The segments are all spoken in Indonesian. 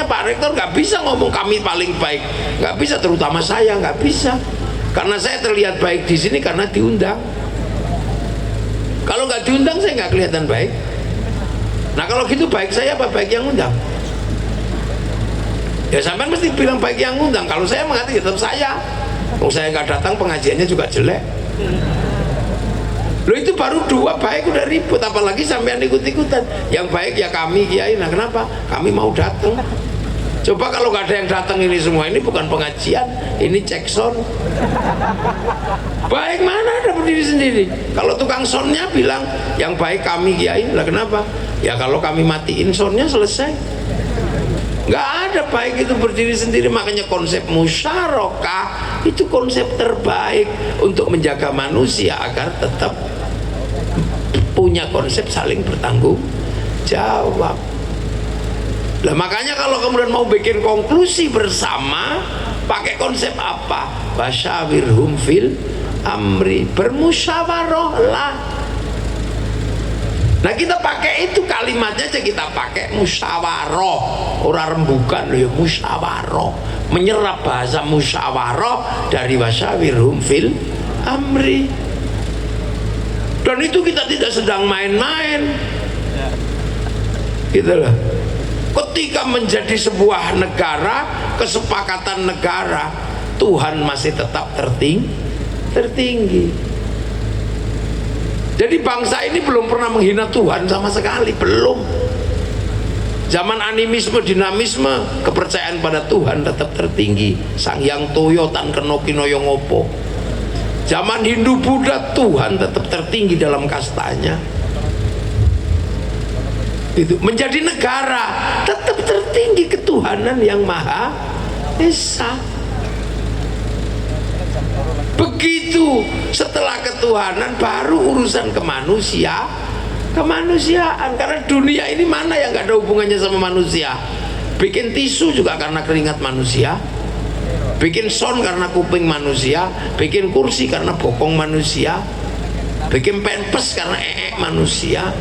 Pak Rektor nggak bisa ngomong kami paling baik, nggak bisa, terutama saya nggak bisa, karena saya terlihat baik di sini karena diundang. Kalau nggak diundang saya nggak kelihatan baik. Nah kalau gitu baik saya apa baik yang undang? Ya sampai mesti bilang baik yang undang. Kalau saya mengatakan tetap saya, kalau saya nggak datang pengajiannya juga jelek. Loh itu baru dua baik udah ribut, apalagi sampean ikut-ikutan. Yang baik ya kami kiai. Nah kenapa? Kami mau datang. Coba kalau nggak ada yang datang, ini semua ini bukan pengajian, ini cek sound. Baik mana ada berdiri sendiri. Kalau tukang soundnya bilang yang baik kami kiai, lah kenapa? Ya kalau kami matiin soundnya selesai. Nggak ada baik itu berdiri sendiri. Makanya konsep musyarakah itu konsep terbaik untuk menjaga manusia agar tetap punya konsep saling bertanggung jawab. Nah makanya kalau kemudian mau bikin konklusi bersama, pakai konsep apa? Wasyawirhum fil amri, bermusyawarahlah. Nah kita pakai itu kalimatnya aja, kita pakai musyawarah, orang rembukan loh ya, musyawarah, menyerap bahasa musyawarah dari wasyawirhum fil amri. Dan itu kita tidak sedang main-main, gitu loh. Ketika menjadi sebuah negara, kesepakatan negara, Tuhan masih tetap tertinggi. Jadi bangsa ini belum pernah menghina Tuhan sama sekali, belum. Zaman animisme, dinamisme, kepercayaan pada Tuhan tetap tertinggi. Sang Hyang Toyo tan keno kinoyo ngopo. Zaman Hindu Buddha, Tuhan tetap tertinggi dalam kastanya. Itu menjadi negara tetap tertinggi ketuhanan yang Maha Esa. Begitu setelah ketuhanan baru urusan kemanusiaan. Karena dunia ini mana yang gak ada hubungannya sama manusia? Bikin tisu juga karena keringat manusia, bikin sound karena kuping manusia, bikin kursi karena bokong manusia, bikin penpes karena manusia,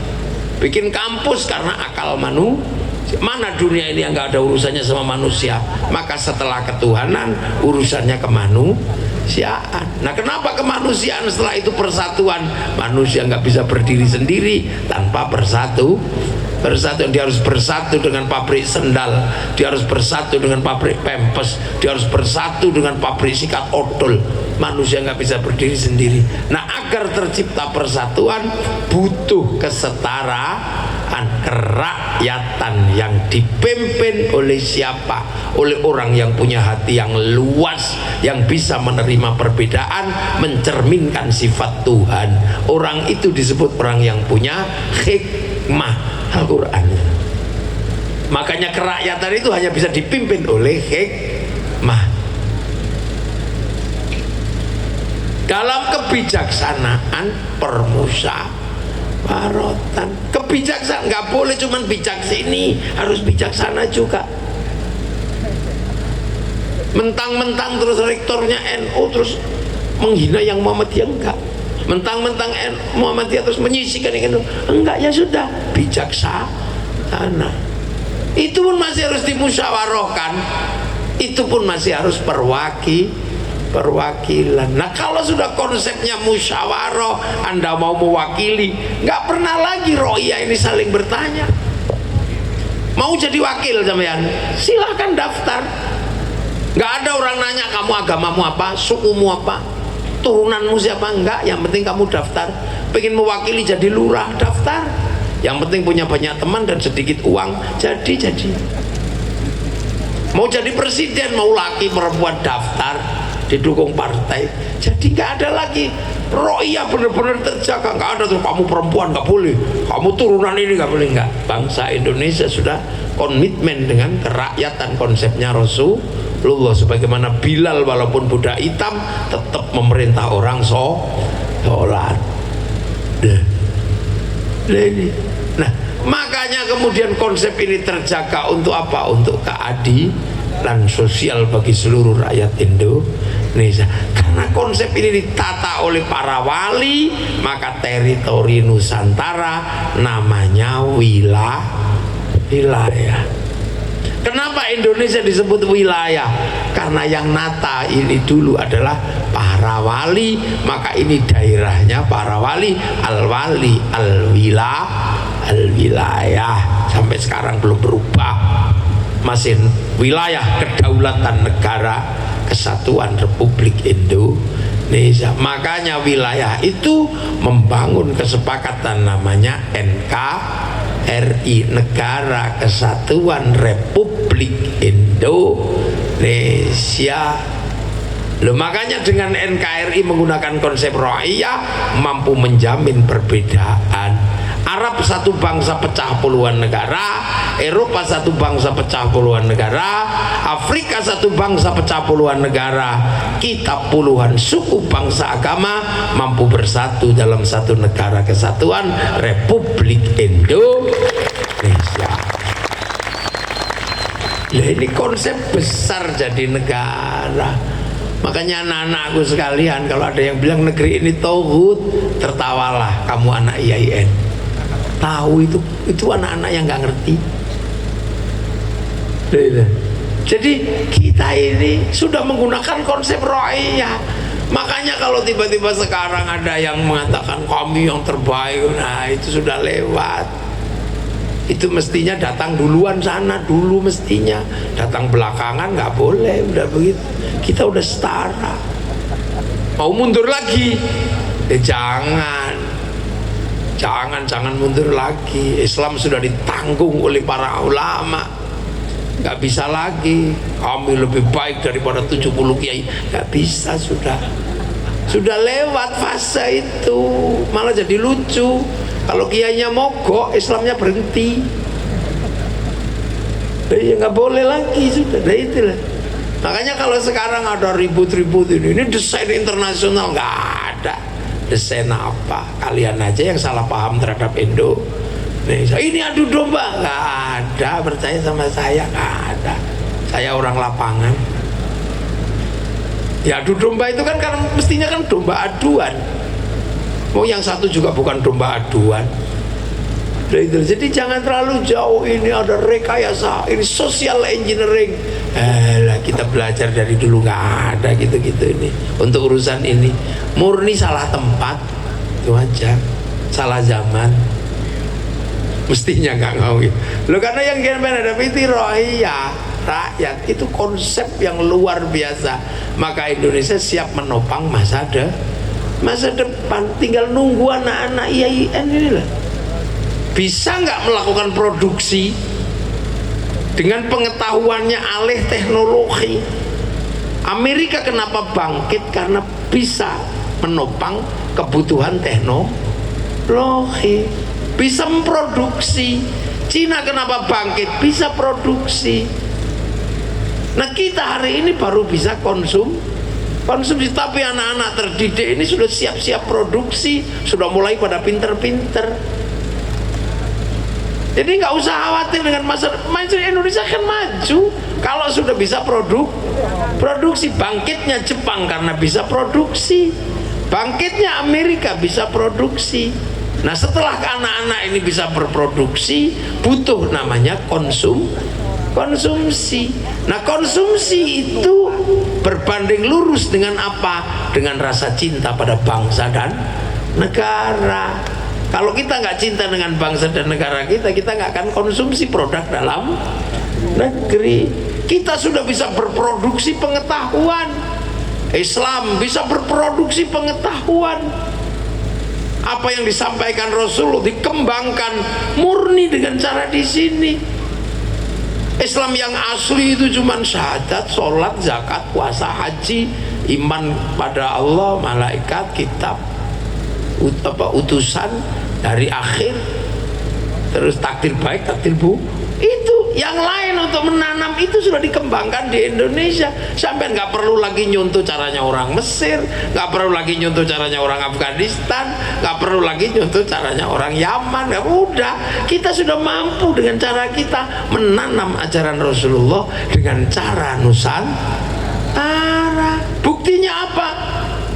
bikin kampus karena akal manusia. Mana dunia ini yang nggak ada urusannya sama manusia? Maka setelah ketuhanan urusannya kemanusiaan. Nah kenapa kemanusiaan setelah itu persatuan? Manusia nggak bisa berdiri sendiri tanpa bersatu. Dia harus bersatu dengan pabrik sendal, dia harus bersatu dengan pabrik pempes, dia harus bersatu dengan pabrik sikat odol. Manusia nggak bisa berdiri sendiri. Nah agar tercipta persatuan butuh kesetaraan, kerakyatan yang dipimpin oleh siapa? Oleh orang yang punya hati yang luas, yang bisa menerima perbedaan, mencerminkan sifat Tuhan. Orang itu disebut orang yang punya hikmah Al-Quran. Makanya kerakyatan itu hanya bisa dipimpin oleh hikmah. Dalam kebijaksanaan, permusyawaratan. Kebijaksanaan nggak boleh cuman bijak sini, harus bijaksana juga. Mentang-mentang terus rektornya NU terus menghina yang Muhammadiyah, enggak. Mentang-mentang Muhammadiyah terus menyisikan yang enggak, ya sudah bijaksana. Itu pun masih harus dimusyawarahkan, itu pun masih harus perwakilan. Nah kalau sudah konsepnya musyawarah, Anda mau mewakili, nggak pernah lagi ro'iyah ini saling bertanya. Mau jadi wakil sampean, silahkan daftar. Nggak ada orang nanya kamu agamamu apa, sukumu apa, turunanmu siapa, enggak. Yang penting kamu daftar. Pengen mewakili jadi lurah, daftar. Yang penting punya banyak teman dan sedikit uang, jadi. Mau jadi presiden, mau laki perempuan, daftar, didukung partai. Jadi nggak ada lagi ro'iyah benar-benar terjaga. Nggak ada tuh kamu perempuan nggak boleh, kamu turunan ini nggak boleh, nggak. Bangsa Indonesia sudah komitmen dengan kerakyatan, konsepnya Rasulullah. Sebagaimana Bilal walaupun budak hitam tetap memerintah orang sholat. Nah makanya kemudian konsep ini terjaga untuk apa? Untuk keadilan sosial bagi seluruh rakyat Indonesia. Karena konsep ini ditata oleh para wali, maka teritori Nusantara namanya wilayah. Kenapa Indonesia disebut wilayah? Karena yang nata ini dulu adalah para wali, maka ini daerahnya para wali, al-wali, al-wilayah. Sampai sekarang belum berubah, masih wilayah kedaulatan negara Kesatuan Republik Indonesia. Makanya wilayah itu membangun kesepakatan namanya NKRI, Negara Kesatuan Republik Indonesia. Loh, makanya dengan NKRI menggunakan konsep ra'iyah mampu menjamin perbedaan. Arab satu bangsa pecah puluhan negara, Eropa satu bangsa pecah puluhan negara, Afrika satu bangsa pecah puluhan negara, kita puluhan suku bangsa agama mampu bersatu dalam satu negara kesatuan Republik Indonesia. Nah, ini konsep besar jadi negara. Makanya anak-anakku sekalian, kalau ada yang bilang negeri ini tauhid, tertawalah kamu anak IAIN. Tahu itu anak-anak yang nggak ngerti. Jadi kita ini sudah menggunakan konsep ra'iyah. Makanya kalau tiba-tiba sekarang ada yang mengatakan kami yang terbaik, nah itu sudah lewat. Itu mestinya datang duluan sana dulu, mestinya datang belakangan nggak boleh. Udah begitu, kita udah setara. Mau mundur lagi? Jangan mundur lagi. Islam sudah ditanggung oleh para ulama, nggak bisa lagi kami lebih baik daripada 70 kiai, nggak bisa. Sudah lewat fase itu. Malah jadi lucu kalau kiainya mogok, Islamnya berhenti. Ya nggak boleh lagi, sudah. Nah itulah. Makanya kalau sekarang ada ribut-ribut ini desain internasional, nggak ada. Desain apa? Kalian aja yang salah paham terhadap Indonesia. Ini adu domba, nggak ada. Percaya sama saya, nggak ada. Saya orang lapangan. Ya adu domba itu kan karena mestinya kan domba aduan. Mau yang satu juga bukan domba aduan. Jadi jangan terlalu jauh, ini ada rekayasa, ini social engineering. Kita belajar dari dulu, nggak ada gitu-gitu ini. Untuk urusan ini murni salah tempat, itu aja, salah zaman. Mestinya nggak ngomong. Loh, karena yang kita hadapi itu rakyat itu konsep yang luar biasa. Maka Indonesia siap menopang masa depan. Tinggal nunggu anak-anak IAIN ini lah. Bisa nggak melakukan produksi dengan pengetahuannya alih teknologi. Amerika kenapa bangkit? Karena bisa menopang kebutuhan teknologi, bisa memproduksi. Cina kenapa bangkit? Bisa produksi. Nah kita hari ini baru bisa konsumsi, tapi anak-anak terdidik ini sudah siap-siap produksi, sudah mulai pada pinter-pinter. Jadi nggak usah khawatir dengan masa Indonesia kan maju kalau sudah bisa produksi. Bangkitnya Jepang karena bisa produksi, bangkitnya Amerika bisa produksi. Nah setelah anak-anak ini bisa berproduksi, butuh namanya konsumsi. Nah konsumsi itu berbanding lurus dengan apa? Dengan rasa cinta pada bangsa dan negara. Kalau kita nggak cinta dengan bangsa dan negara kita nggak akan konsumsi produk dalam negeri. Kita sudah bisa berproduksi pengetahuan. Islam bisa berproduksi pengetahuan. Apa yang disampaikan Rasulullah dikembangkan murni dengan cara di sini. Islam yang asli itu cuma syahadat, sholat, zakat, puasa, haji, iman pada Allah, malaikat, kitab, utusan dari akhir, terus takdir baik, takdir buruk. Itu yang lain untuk menanam itu sudah dikembangkan di Indonesia. Sampai nggak perlu lagi nyontoh caranya orang Mesir, nggak perlu lagi nyontoh caranya orang Afghanistan, nggak perlu lagi nyontoh caranya orang Yaman. Nggak, udah, kita sudah mampu dengan cara kita menanam ajaran Rasulullah dengan cara Nusantara. Buktinya apa?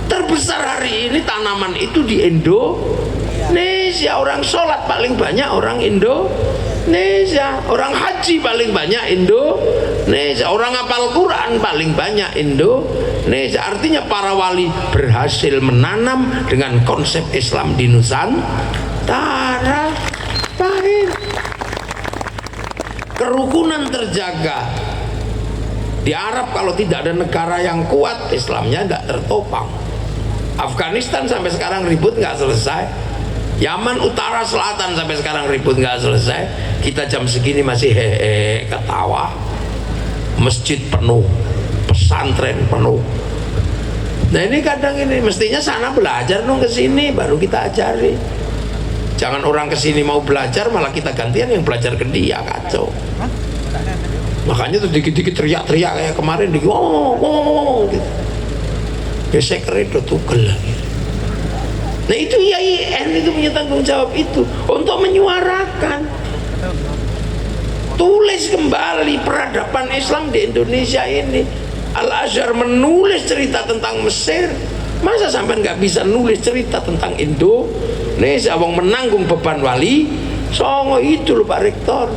Terbesar hari ini tanaman itu di Indonesia. Orang sholat paling banyak orang Indonesia. Indonesia. Orang haji paling banyak Indonesia. Orang hafal Quran paling banyak Indonesia. Artinya para wali berhasil menanam dengan konsep Islam di Nusantara. Baik. Kerukunan terjaga. Di Arab kalau tidak ada negara yang kuat, Islamnya nggak tertopang. Afghanistan sampai sekarang ribut nggak selesai. Yaman utara selatan sampai sekarang ribut nggak selesai. Kita jam segini masih ketawa. Masjid penuh, pesantren penuh. Nah ini kadang ini mestinya sana belajar dong ke sini baru kita ajari. Jangan orang ke sini mau belajar malah kita gantian yang belajar ke dia, kacau. Makanya tuh dikit-dikit teriak-teriak kayak kemarin di gitu. Ya saya keredo tugel lagi. Nah itu IAIN itu punya tanggung jawab itu untuk menyuarakan. Tulis kembali peradaban Islam di Indonesia ini. Al-Azhar menulis cerita tentang Mesir. Masa sampai nggak bisa nulis cerita tentang Indonesia? Wong menanggung beban wali songo itu loh Pak Rektor.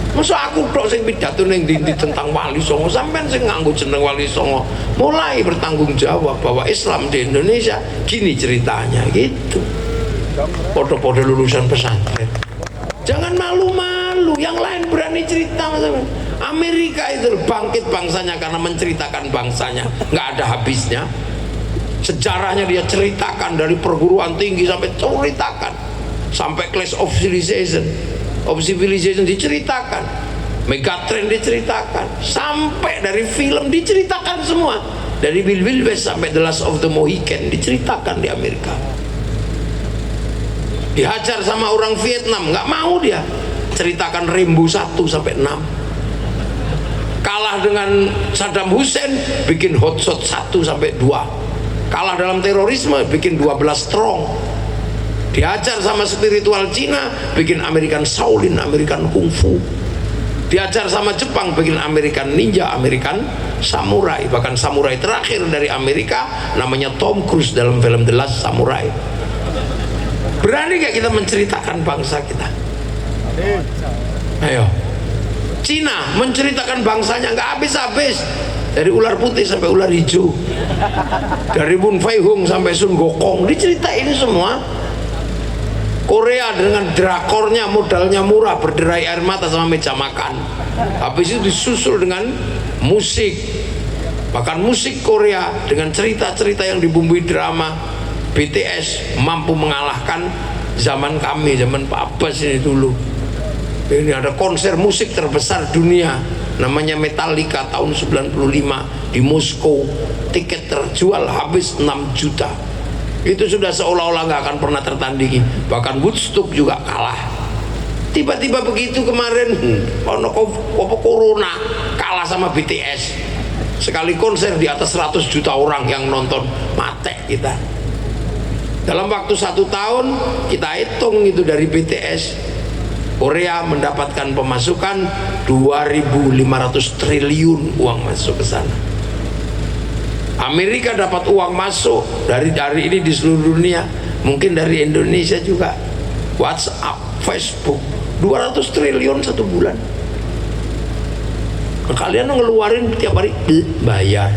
Masa aku tok sing pidato ning ndi tentang Wali Songo, sampean sing nganggo jeneng Wali Songo mulai bertanggung jawab bahwa Islam di Indonesia gini ceritanya gitu. Podo-podo lulusan pesantren. Jangan malu-malu, yang lain berani cerita Mas. Amerika itu bangkit bangsanya karena menceritakan bangsanya, nggak ada habisnya. Sejarahnya dia ceritakan dari perguruan tinggi sampai ceritakan sampai Clash of Civilization diceritakan, Megatrend diceritakan, sampai dari film diceritakan semua, dari Wild West sampai The Last of the Mohican diceritakan di Amerika. Dihajar sama orang Vietnam, nggak mau dia ceritakan Rambo 1 sampai 6. Kalah dengan Saddam Hussein bikin Hot Shot 1 sampai 2. Kalah dalam terorisme bikin 12 Strong. Diajar sama spiritual Cina bikin American Shaolin, American Kung Fu. Diajar sama Jepang bikin American Ninja, American Samurai. Bahkan samurai terakhir dari Amerika namanya Tom Cruise dalam film The Last Samurai. Berani gak kita menceritakan bangsa kita? Ayo. Cina menceritakan bangsanya nggak habis-habis, dari ular putih sampai ular hijau, dari Wun Fei Hung sampai Sun Gokong diceritain semua. Korea dengan drakornya, modalnya murah, berderai air mata sama meja makan. Habis itu disusul dengan musik, bahkan musik Korea dengan cerita-cerita yang dibumbui drama. BTS mampu mengalahkan zaman kami, zaman Pak Abbas ini dulu. Ini ada konser musik terbesar dunia namanya Metallica tahun 95 di Moskow. Tiket terjual habis 6 juta. Itu sudah seolah-olah nggak akan pernah tertandingi. Bahkan Woodstock juga kalah. Tiba-tiba begitu kemarin corona kalah sama BTS. Sekali konser di atas 100 juta orang yang nonton, mate kita. Dalam waktu 1 tahun kita hitung itu dari BTS, Korea mendapatkan pemasukan 2.500 triliun uang masuk ke sana. Amerika dapat uang masuk dari ini di seluruh dunia, mungkin dari Indonesia juga. WhatsApp, Facebook, 200 triliun 1 bulan. Kalian ngeluarin tiap hari bayar.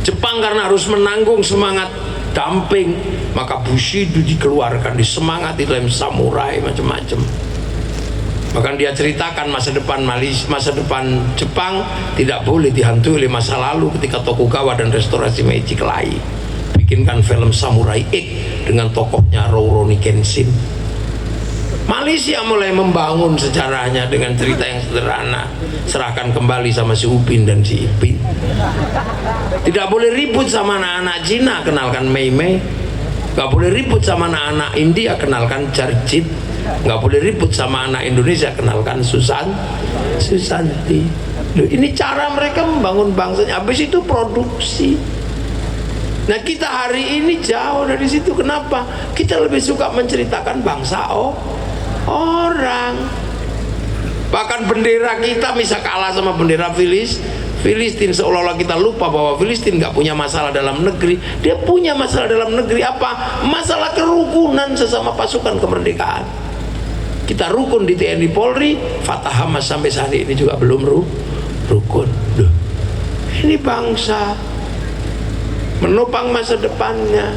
Jepang karena harus menanggung semangat dumping, maka Bushido dikeluarkan, disemangati dalam samurai macam-macam. Bahkan dia ceritakan masa depan Jepang tidak boleh dihantui oleh masa lalu ketika Tokugawa dan restorasi Meiji kelahi. Bikinkan film Samurai X dengan tokohnya Rurouni Kenshin. Malaysia mulai membangun sejarahnya dengan cerita yang sederhana. Serahkan kembali sama si Upin dan si Ipin. Tidak boleh ribut sama anak-anak Cina, kenalkan Mei Mei. Gak boleh ribut sama anak-anak India, kenalkan Jarjit. Gak boleh ribut sama anak Indonesia, kenalkan Susanti. Loh, ini cara mereka membangun bangsanya. Habis itu produksi. Nah kita hari ini jauh dari situ. Kenapa? Kita lebih suka menceritakan bangsa orang. Bahkan bendera kita bisa kalah sama bendera Filistin, seolah-olah kita lupa bahwa Filistin nggak punya masalah dalam negeri. Dia punya masalah dalam negeri apa? Masalah kerukunan sesama pasukan kemerdekaan. Kita rukun di TNI Polri, Fatah Hamas sampai saat ini juga belum rukun. Duh, ini bangsa menopang masa depannya.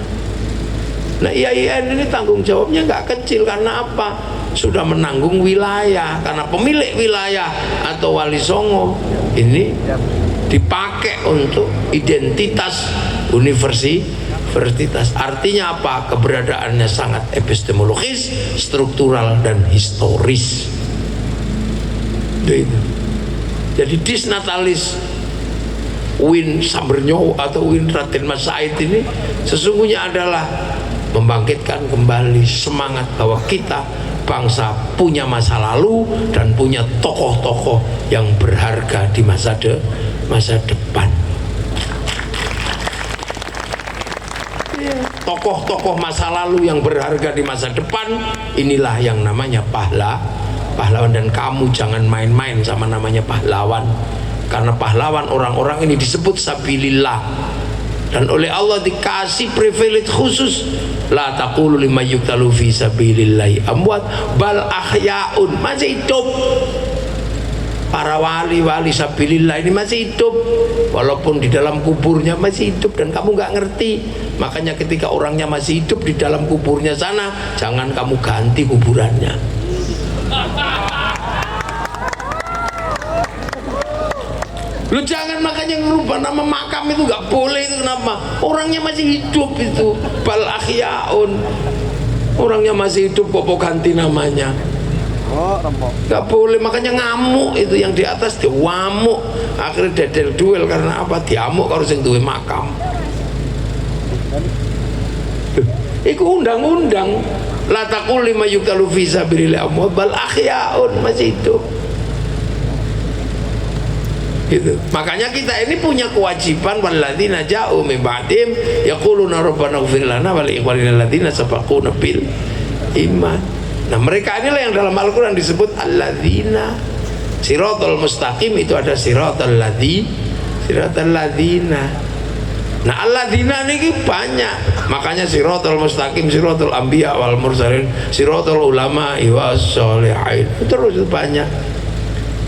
Nah, IAIN ini tanggung jawabnya nggak kecil. Karena apa? Sudah menanggung wilayah, karena pemilik wilayah atau wali songo ini dipakai untuk identitas universitas. Artinya apa? Keberadaannya sangat epistemologis, struktural, dan historis. Itu. Jadi disnatalis Win Sambernyow atau Win Raden Mas Said ini sesungguhnya adalah membangkitkan kembali semangat bahwa kita bangsa punya masa lalu dan punya tokoh-tokoh yang berharga di masa depan. Tokoh-tokoh masa lalu yang berharga di masa depan, inilah yang namanya pahlawan. Dan kamu jangan main-main sama namanya pahlawan, karena pahlawan orang-orang ini disebut sabilillah, dan oleh Allah dikasih privilege khusus. La taqulu lima yuqtalu fi sabilillahi amwat bal ahyaun, masih hidup. Para wali-wali sabilillah ini masih hidup, walaupun di dalam kuburnya masih hidup dan kamu nggak ngerti. Makanya ketika orangnya masih hidup di dalam kuburnya sana, jangan kamu ganti kuburannya. Lu jangan makanya ngerubah nama makam itu, nggak boleh itu. Kenapa? Orangnya masih hidup itu. Bal ahyaun, orangnya masih hidup kok ganti namanya. Nggak boleh. Makanya ngamuk itu yang di atas, dia wamuk, akhirnya dedel duel. Karena apa? Diamuk kalau sing duwe makam. Iku undang-undang. La taqul lima yuqtalu fi sabilillah amwat bal ahyaun, masih hidup. Gitu. Makanya kita ini punya kewajiban, walladzina ja'u min ba'dihim yaquluna rabbana ighfir lana wa li ikhwanina alladzina sabaquna bil iman. Nah, mereka inilah yang dalam Al-Qur'an disebut alladzina. Siratal mustaqim itu ada siratal ladzina. Nah, alladzina ini banyak. Makanya siratal mustaqim, siratal anbiya wal mursalin, siratal ulama was sholihin. Terus itu banyak.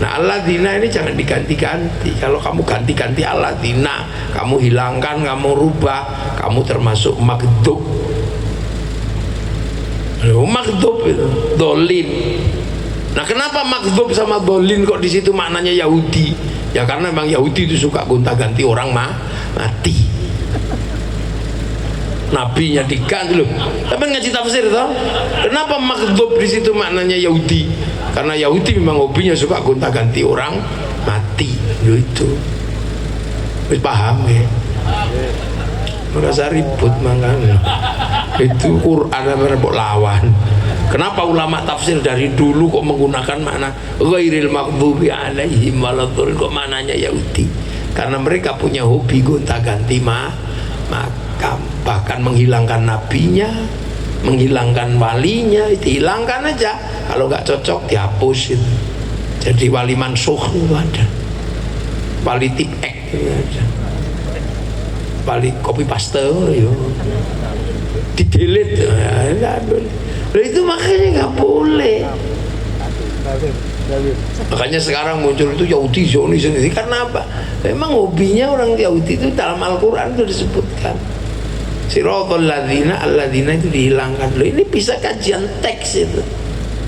Nah, alladzina ini jangan diganti-ganti. Kalau kamu ganti-ganti alladzina, kamu hilangkan, kamu rubah, kamu termasuk maghdub. Maghdub itu dolin. Nah, kenapa maghdub sama dolin kok di situ maknanya Yahudi? Ya karena memang Yahudi itu suka gonta-ganti orang mati. Nabinya diganti loh. Tapi ngaji tafsir toh. Kenapa maghdub di situ maknanya Yahudi? Karena Yahudi memang hobinya suka gonta-ganti orang mati. Itu wis paham ya? Merasa ribut makanya. Itu Quran apa lawan. Kenapa ulama tafsir dari dulu kok menggunakan makna ghairil maghdubi alaihim waladhdallin, kok maknanya Yahudi? Karena mereka punya hobi gonta-ganti makam, bahkan menghilangkan nabinya, menghilangkan walinya, itu hilangkan aja. Kalau nggak cocok dihapus itu. Jadi wali mansuh itu ada, wali tipek itu ada, wali copy paste itu di delete ya, itu makanya nggak boleh. Makanya sekarang muncul itu Yahudi Zionis ini karena apa? Memang hobinya orang Yahudi itu dalam Al-Quran itu disebutkan siratal ladzina, alladzina itu dihilangkan. Loh, ini bisa kajian teks itu.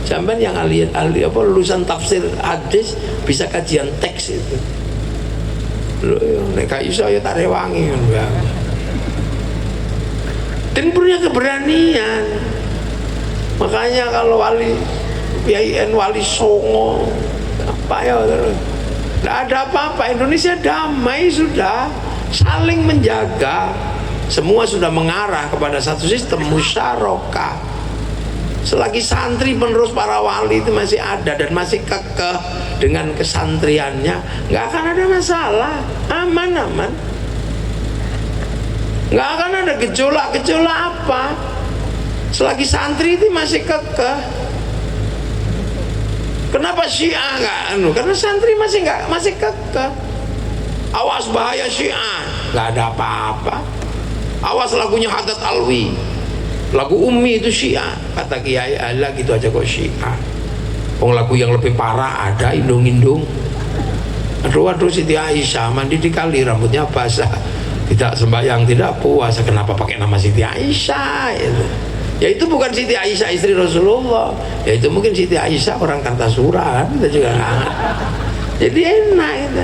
Sampai yang ahli apa lulusan tafsir hadis bisa kajian teks itu. Loh, nek gak iso ya tak rewangi kan. Dan punya keberanian. Makanya kalau wali PIN wali songo apa ya terus tidak ada apa-apa. Indonesia damai sudah, saling menjaga, semua sudah mengarah kepada satu sistem musyarakah. Selagi santri penerus para wali itu masih ada dan masih kekeh dengan kesantriannya, nggak akan ada masalah, aman-aman, nggak akan ada gejolak-gejolak apa. Selagi santri itu masih kekeh. Kenapa Syiah nggak? Karena santri masih kekeh. Awas bahaya Syiah, nggak ada apa-apa. Awas lagunya Haddad Alwi, lagu Umi itu Syiah, kata Kiai Allah gitu aja kok Syiah. Lagu yang lebih parah ada, indung-indung. Aduh Siti Aisyah mandi di kali rambutnya basah, tidak sembahyang, tidak puasa, kenapa pakai nama Siti Aisyah itu? Ya itu bukan Siti Aisyah istri Rasulullah, ya itu mungkin Siti Aisyah orang Kartasura, kita juga nggak ngerti. Jadi enak itu.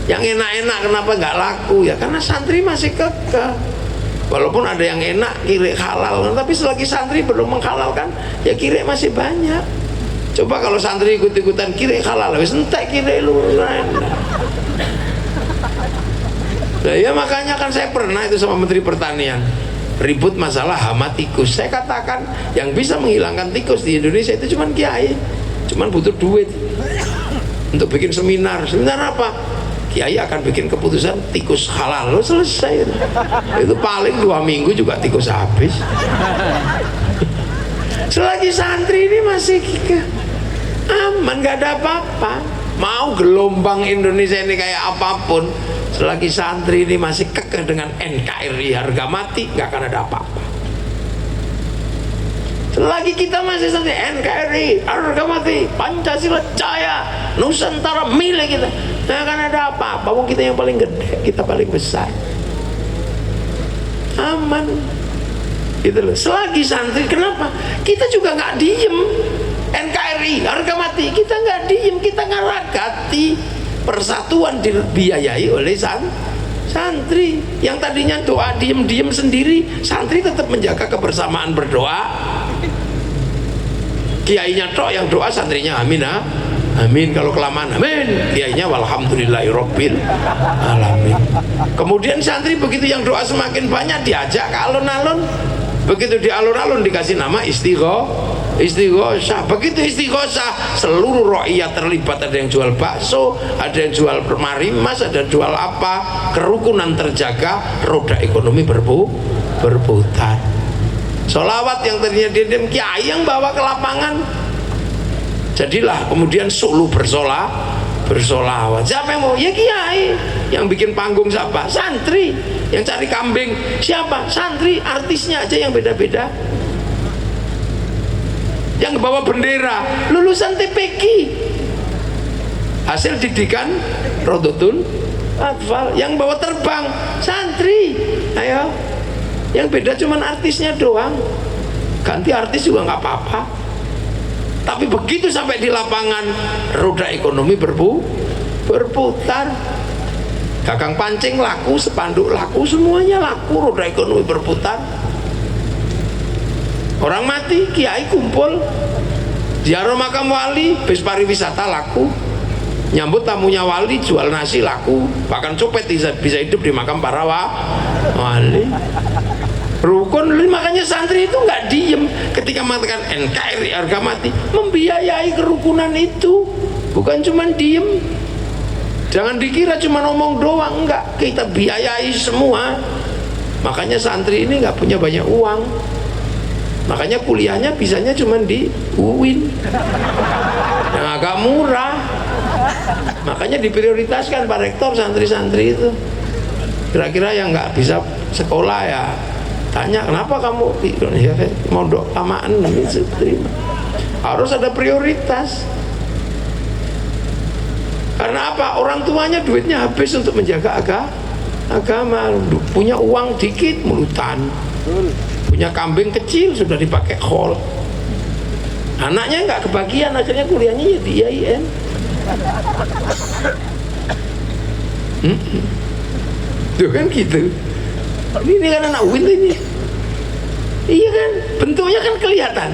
Yang enak-enak kenapa nggak laku? Ya karena santri masih kekeh. Walaupun ada yang enak kiri halal, tapi selagi santri belum menghalalkan, ya kiri masih banyak. Coba kalau santri ikut-ikutan kiri halal, wis entek kiri lu. Nah, ya makanya kan saya pernah itu sama Menteri Pertanian ribut masalah hama tikus. Saya katakan yang bisa menghilangkan tikus di Indonesia itu cuman kiai, cuman butuh duit untuk bikin seminar. Seminar apa? Kiai akan bikin keputusan tikus halal, lo selesai. Itu paling 2 minggu juga tikus habis. Selagi santri ini masih aman, gak ada apa-apa. Mau gelombang Indonesia ini kayak apapun, selagi santri ini masih kekeh dengan NKRI harga mati, gak akan ada apa-apa. Selagi kita masih santri NKRI harga mati, Pancasila Jaya, Nusantara milik kita, gak akan ada apa-apa. Wong kita yang paling gede, kita paling besar, aman gitu loh. Selagi santri, kenapa? Kita juga nggak diem. NKRI harga mati, kita nggak diem, kita ngaragati persatuan dibiayai oleh santri. Yang tadinya doa diem-diem sendiri, santri tetap menjaga kebersamaan berdoa. Kiainya tok yang doa, santrinya amin, amin. Kalau kelamaan amin, kiainya walhamdulillahirabbil alamin. Kemudian santri begitu yang doa semakin banyak, diajak ke alun-alun. Begitu di alun-alun dikasih nama istighosah. Begitu istighosah, seluruh rakyat terlibat. Ada yang jual bakso, ada yang jual marimas, ada yang jual apa. Kerukunan terjaga, roda ekonomi berputar. Sholawat yang tadinya diam kiai yang bawa ke lapangan. Jadilah kemudian Solo bersolawat. Siapa yang mau? Ya kiai. Yang bikin panggung siapa? Santri. Yang cari kambing siapa? Santri. Artisnya aja yang beda-beda. Yang bawa bendera lulusan TPQ, hasil didikan Rodotul Atfal. Yang bawa terbang santri. Ayo, yang beda cuman artisnya doang. Ganti artis juga nggak apa-apa. Tapi begitu sampai di lapangan, roda ekonomi berputar. Gagang pancing laku, spanduk laku, semuanya laku, roda ekonomi berputar. Orang mati, kiai kumpul. Ziarah makam wali, bis pariwisata laku. Nyambut tamunya wali, jual nasi laku. Bahkan copet bisa hidup di makam para wali. Rukun, makanya santri itu nggak diem ketika mengatakan NKRI harga mati, membiayai kerukunan itu, bukan cuma diem. Jangan dikira cuma ngomong doang, enggak, kita biayai semua. Makanya santri ini nggak punya banyak uang, makanya kuliahnya bisanya cuma di UIN yang agak murah. Makanya diprioritaskan Pak Rektor santri-santri itu. Kira-kira yang nggak bisa sekolah ya tanya, kenapa kamu ya, mondok lamaan, harus ada prioritas. Karena apa? Orang tuanya duitnya habis untuk menjaga agama. Punya uang dikit mulutan, punya kambing kecil sudah dipakai khol. Anaknya nggak kebagian, akhirnya kuliahnya ya di IAIN. Tuh kan gitu. Ini kan anak UIN ini. Iya kan, bentuknya kan kelihatan.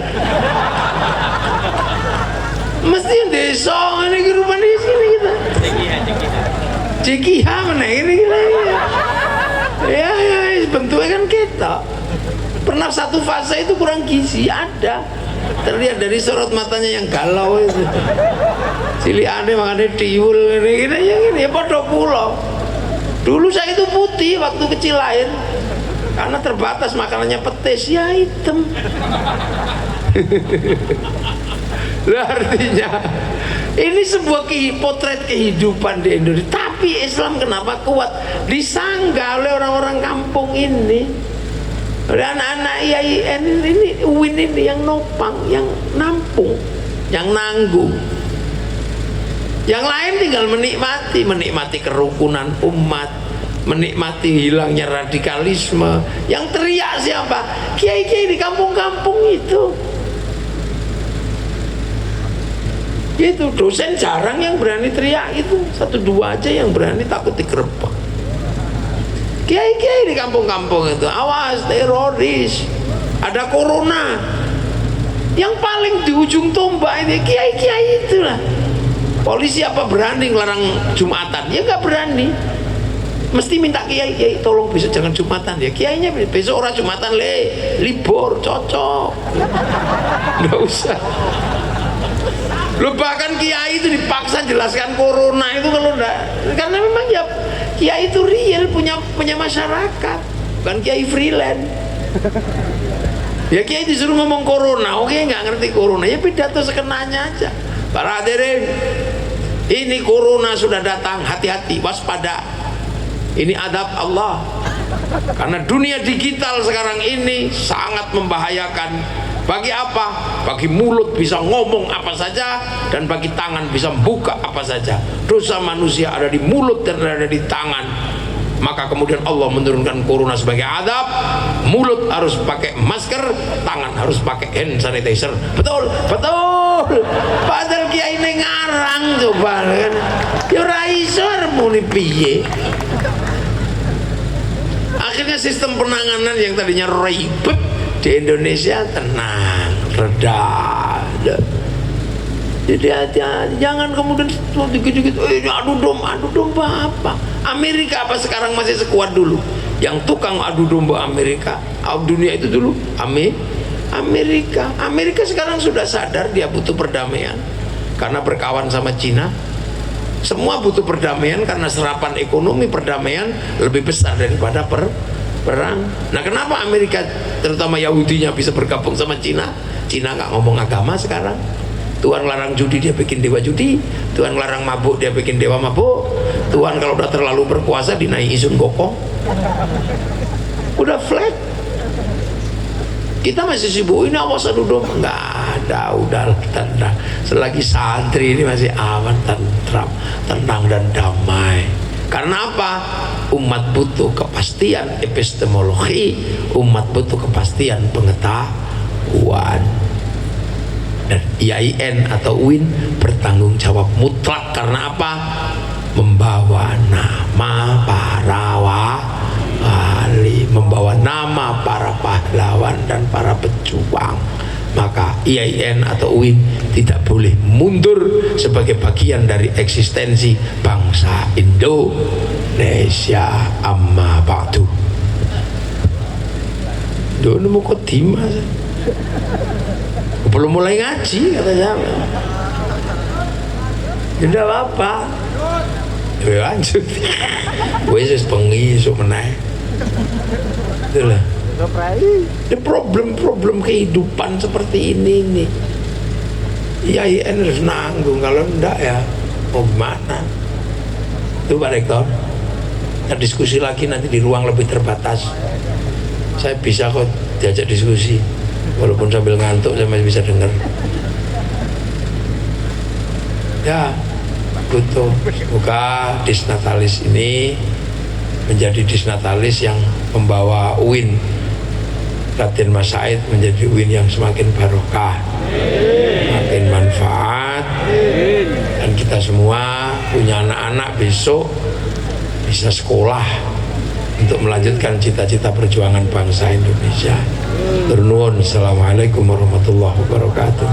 Mesti yang desa ini ke rumah di sini kita. Cekiha mana ini kita. Ya, bentuknya kan kita. Pernah satu fase itu kurang gizi ada. Terlihat dari sorot matanya yang galau itu. Cilik aneh makanya tiwul ini ya podo pulau. Dulu saya itu putih waktu kecil lahir, karena terbatas makanannya petis ya hitam. Artinya ini sebuah potret kehidupan di Indonesia. Tapi Islam kenapa kuat? Disanggah oleh orang-orang kampung ini, oleh anak-anak IAIN ini, UIN ini yang nopang, yang nampung, yang nanggung. Yang lain tinggal menikmati kerukunan umat, menikmati hilangnya radikalisme. Yang teriak siapa? Kiai-kiai di kampung-kampung itu. Gitu, dosen jarang yang berani teriak itu, 1-2 aja yang berani, takut digerebek. Kiai-kiai di kampung-kampung itu, awas teroris, ada corona. Yang paling di ujung tombak ini kiai-kiai itulah. Polisi apa berani ngelarang Jumatan? Ya nggak berani. Mesti minta kiai tolong besok jangan Jumatan ya. Kiainya besok orang Jumatan libur, cocok. Nggak usah. Lu bahkan kiai itu dipaksa jelaskan corona itu kalau enggak, karena memang ya kiai itu real punya masyarakat, bukan kiai freelance. Ya kiai disuruh ngomong corona, oke nggak ngerti corona, ya pidato sekenanya aja. Para hadirin, ini corona sudah datang, hati-hati, waspada. Ini adab Allah. Karena dunia digital sekarang ini sangat membahayakan. Bagi apa? Bagi mulut bisa ngomong apa saja, dan bagi tangan bisa buka apa saja. Dosa manusia ada di mulut dan ada di tangan. Maka kemudian Allah menurunkan corona sebagai adab. Mulut harus pakai masker, tangan harus pakai hand sanitizer. Betul, betul. Padahal kiai ini ngarang coba kan. Ya ora iso muni piye. Akhirnya sistem penanganan yang tadinya ribet di Indonesia tenang, reda. Jadi hati-hati, jangan kemudian dikit-dikit adu domba apa? Amerika apa sekarang masih sekuat dulu? Yang tukang adu domba Amerika, dunia itu dulu Amerika sekarang sudah sadar dia butuh perdamaian karena berkawan sama Cina. Semua butuh perdamaian karena serapan ekonomi perdamaian lebih besar daripada perang. Nah, kenapa Amerika terutama Yahudinya bisa bergabung sama Cina? Cina nggak ngomong agama sekarang. Tuhan larang judi, dia bikin dewa judi. Tuhan larang mabuk, dia bikin dewa mabuk. Tuhan kalau udah terlalu berkuasa dinaiki Sun Gokong. Udah flat. Kita masih sibuk ini awas adu domba. Nggak ada, udah tenang. Selagi santri ini masih aman, tentram, tenang dan damai. Karena apa? Umat butuh kepastian epistemologi, umat butuh kepastian pengetahuan. Dan IAIN atau UIN bertanggung jawab mutlak karena apa? Membawa nama para wali, membawa nama para pahlawan dan para pejuang. Maka IAIN atau UIN tidak boleh mundur sebagai bagian dari eksistensi bangsa Indonesia. Amma ba'du. Dono mau khotimah. Belum mulai ngaji kata siapa? Tidak apa-apa. Ya lanjut. Wes bengi sok meneh. Itulah. Ada problem-problem kehidupan seperti ini nih. IAIN harus nanggung, kalau enggak ya mau gimana? Itu Pak Rektor, kita diskusi lagi nanti di ruang lebih terbatas. Saya bisa kok diajak diskusi, walaupun sambil ngantuk saya masih bisa dengar. Ya, butuh. Semoga disnatalis ini menjadi disnatalis yang membawa UIN Raden Mas Said menjadi UIN yang semakin barokah, makin manfaat, dan kita semua punya anak-anak besok bisa sekolah untuk melanjutkan cita-cita perjuangan bangsa Indonesia. Turnuun. Assalamualaikum warahmatullahi wabarakatuh.